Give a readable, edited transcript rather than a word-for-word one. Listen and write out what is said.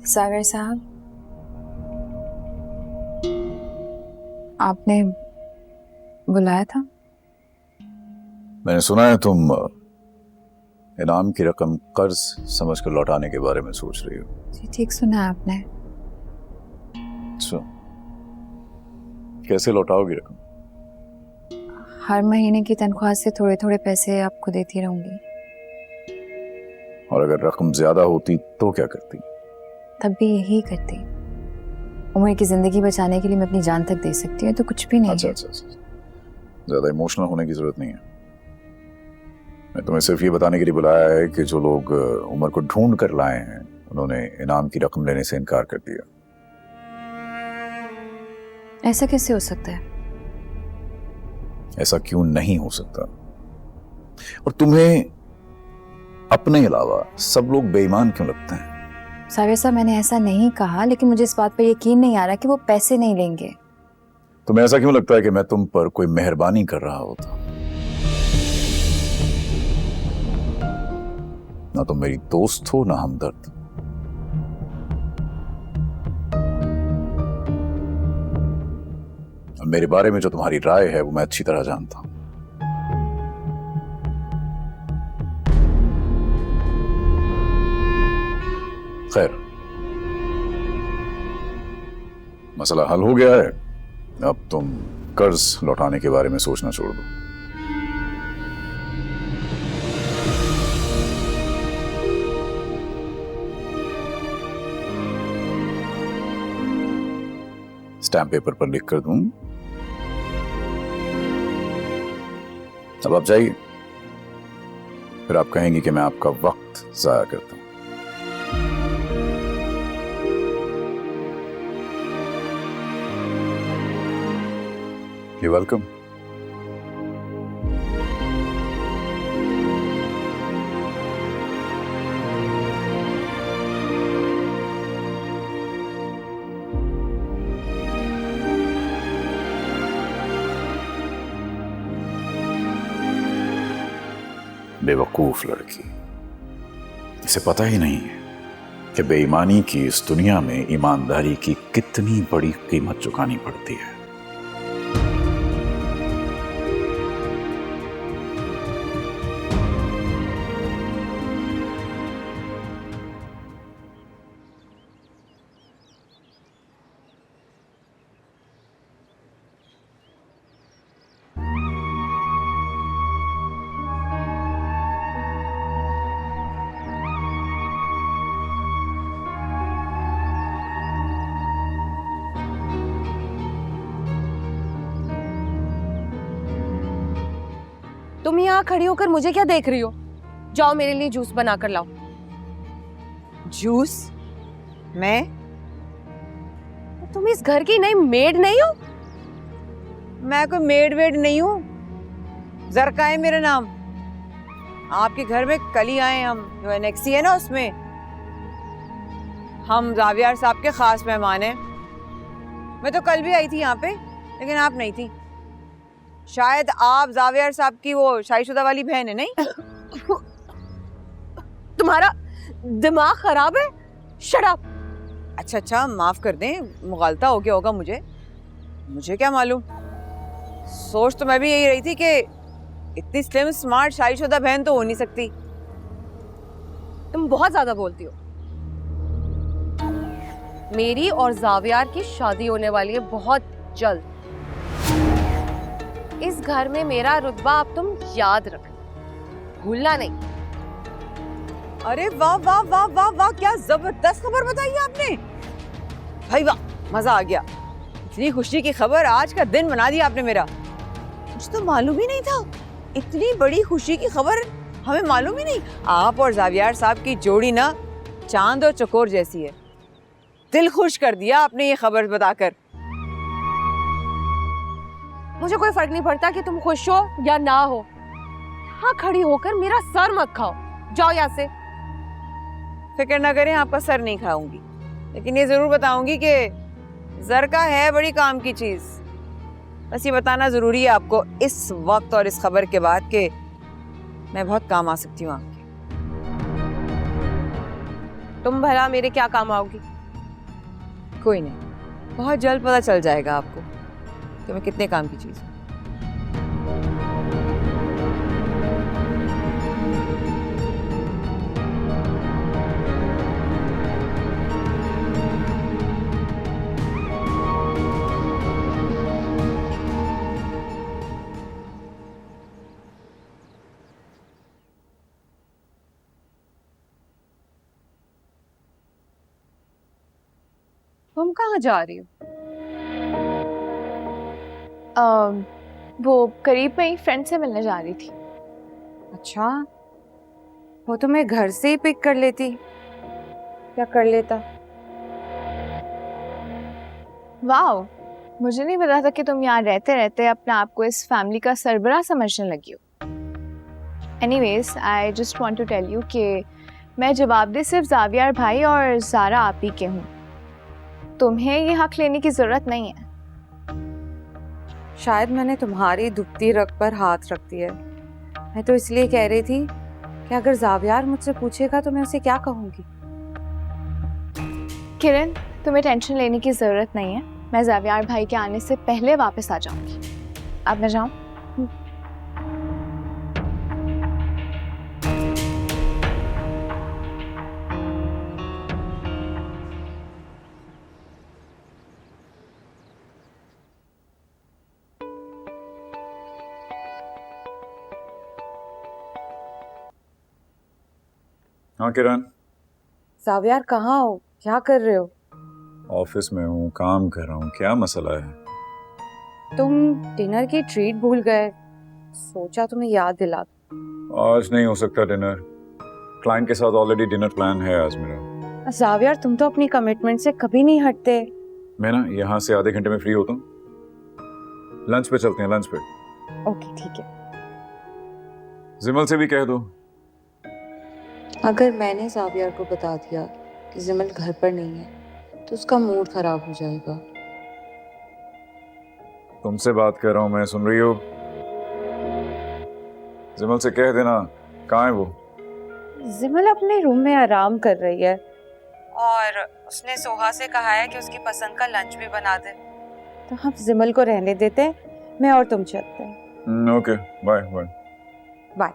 सागर साहब, आपने बुलाया था? मैंने सुना है तुम इनाम की रकम कर्ज समझकर लौटाने के बारे में सोच रही हो। जी ठीक सुना है आपने। अच्छा, कैसे लौटाओगी रकम? हर महीने की तनख्वाह से थोड़े थोड़े पैसे आपको देती रहूंगी। और अगर रकम ज्यादा होती तो क्या करती? तब भी यही करती। उम्र की जिंदगी बचाने के लिए मैं अपनी जान तक दे सकती हूँ, तो कुछ भी नहीं अच्छा है। अच्छा अच्छा, ज्यादा इमोशनल होने की जरूरत नहीं है। मैं तुम्हें सिर्फ ये बताने के लिए बुलाया है कि जो लोग उमर को ढूंढ कर लाए हैं उन्होंने इनाम की रकम लेने से इनकार कर दिया। ऐसा कैसे हो सकता है? ऐसा क्यों नहीं हो सकता? और तुम्हें अपने अलावा सब लोग बेईमान क्यों लगते हैं? सागर साहब, मैंने ऐसा नहीं कहा, लेकिन मुझे इस बात पर यकीन नहीं आ रहा कि वो पैसे नहीं लेंगे। तुम्हें ऐसा क्यों लगता है कि मैं तुम पर कोई मेहरबानी कर रहा होता? ना तुम मेरी दोस्त हो ना हमदर्द। और मेरे बारे में जो तुम्हारी राय है वो मैं अच्छी तरह जानता हूं। खैर, मसला हल हो गया है। अब तुम कर्ज लौटाने के बारे में सोचना छोड़ दो। स्टैम्प पेपर पर लिख कर दूं। अब आप जाइए, फिर आप कहेंगे कि मैं आपका वक्त जाया करता हूं। You're welcome. बेवकूफ लड़की, इसे पता ही नहीं है कि बेईमानी की इस दुनिया में ईमानदारी की कितनी बड़ी कीमत चुकानी पड़ती है। तुम यहाँ खड़ी होकर मुझे क्या देख रही हो? जाओ मेरे लिए जूस बना कर लाओ। जूस? मैं? तुम इस घर की नई मेड नहीं हो? मैं कोई मेड वेड नहीं हूँ। जरका है मेरा नाम। आपके घर में कल ही आए हम, जो एनेक्सी है ना उसमें। हम जावियार साहब के खास मेहमान हैं। मैं तो कल भी आई थी यहाँ पे, लेकिन आप नहीं थी। शायद आप जावियार साहब की वो शादीशुदा वाली बहन है, नहीं? तुम्हारा दिमाग खराब है? Shut up. अच्छा अच्छा, माफ कर दें, मुगालता हो गया होगा मुझे क्या मालूम। सोच तो मैं भी यही रही थी कि इतनी स्लिम स्मार्ट शादीशुदा बहन तो हो नहीं सकती। तुम बहुत ज्यादा बोलती हो। मेरी और जावियार की शादी होने वाली है बहुत जल्द। इस घर में मेरा रुतबा अब तुम याद रखना, भूलना नहीं। अरे वाह वाह वाह वाह वाह, क्या जबरदस्त खबर बताई है आपने। भाई वाह, मजा आ गया। इतनी खुशी की खबर, आज का दिन बना दिया आपने मेरा। मुझे तो मालूम ही नहीं था, इतनी बड़ी खुशी की खबर हमें मालूम ही नहीं। आप और जावियार साहब की जोड़ी ना चांद और चकोर जैसी है। दिल खुश कर दिया आपने ये खबर बताकर। मुझे कोई फर्क नहीं पड़ता कि तुम खुश हो या ना हो। यहाँ खड़ी होकर मेरा सर मत खाओ, जाओ यहाँ से। फिक्र ना करें, आपका सर नहीं खाऊंगी, लेकिन ये जरूर बताऊंगी कि जरका है बड़ी काम की चीज। बस ये बताना जरूरी है आपको इस वक्त और इस खबर के बाद कि मैं बहुत काम आ सकती हूँ आपके। तुम भला मेरे क्या काम आओगी? कोई नहीं, बहुत जल्द पता चल जाएगा आपको कि मैं कितने काम की चीज़ हूँ। तुम कहाँ जा रही हो? वो करीब में ही फ्रेंड से मिलने जा रही थी। अच्छा, वो तो मैं घर से ही पिक कर लेती, क्या कर लेता। वाओ, मुझे नहीं पता था कि तुम यहाँ रहते रहते अपने आप को इस फैमिली का सरबराह समझने लगी हो। Anyways, I just want to tell you कि मैं जवाबदेह सिर्फ जावियर भाई और ज़ारा आप ही के हूँ। तुम्हें ये हक लेने की ज़रूरत नहीं है। शायद मैंने तुम्हारी दुखती रग पर हाथ रख दिया है। मैं तो इसलिए कह रही थी कि अगर जावियार मुझसे पूछेगा तो मैं उसे क्या कहूँगी। किरण, तुम्हें टेंशन लेने की ज़रूरत नहीं है। मैं जावियर भाई के आने से पहले वापस आ जाऊँगी। अब मैं जाऊँ? हाँ किरण, जावियार कहाँ हो, क्या कर रहे हो? ऑफिस में हूँ, काम कर रहा हूँ, क्या मसला है? तुम डिनर की ट्रीट भूल गए, सोचा तुम्हें याद दिला दूं। आज नहीं हो सकता डिनर, क्लाइंट के साथ ऑलरेडी डिनर प्लान है आज मेरा। जावियार, तुम तो अपनी कमिटमेंट से कभी नहीं हटते। मैं ना यहाँ से आधे घंटे में फ्री होता हूँ, लंच पे चलते हैं, लंच पे। ओके ठीक है। जिमल से भी कह दो। अगर मैंने जावियर को बता दिया कि जिमल घर पर नहीं है तो उसका मूड खराब हो जाएगा। तुमसे बात कर रहा हूँ मैं, सुन रही हो? जिमल से कह देना, कहाँ है वो? जिमल अपने रूम में आराम कर रही है और उसने सोहा से कहा है कि उसकी पसंद का लंच भी बना दे। तो हम जिमल को रहने देते हैं, मैं और तुम चलते हैं। Okay, bye bye. बाय।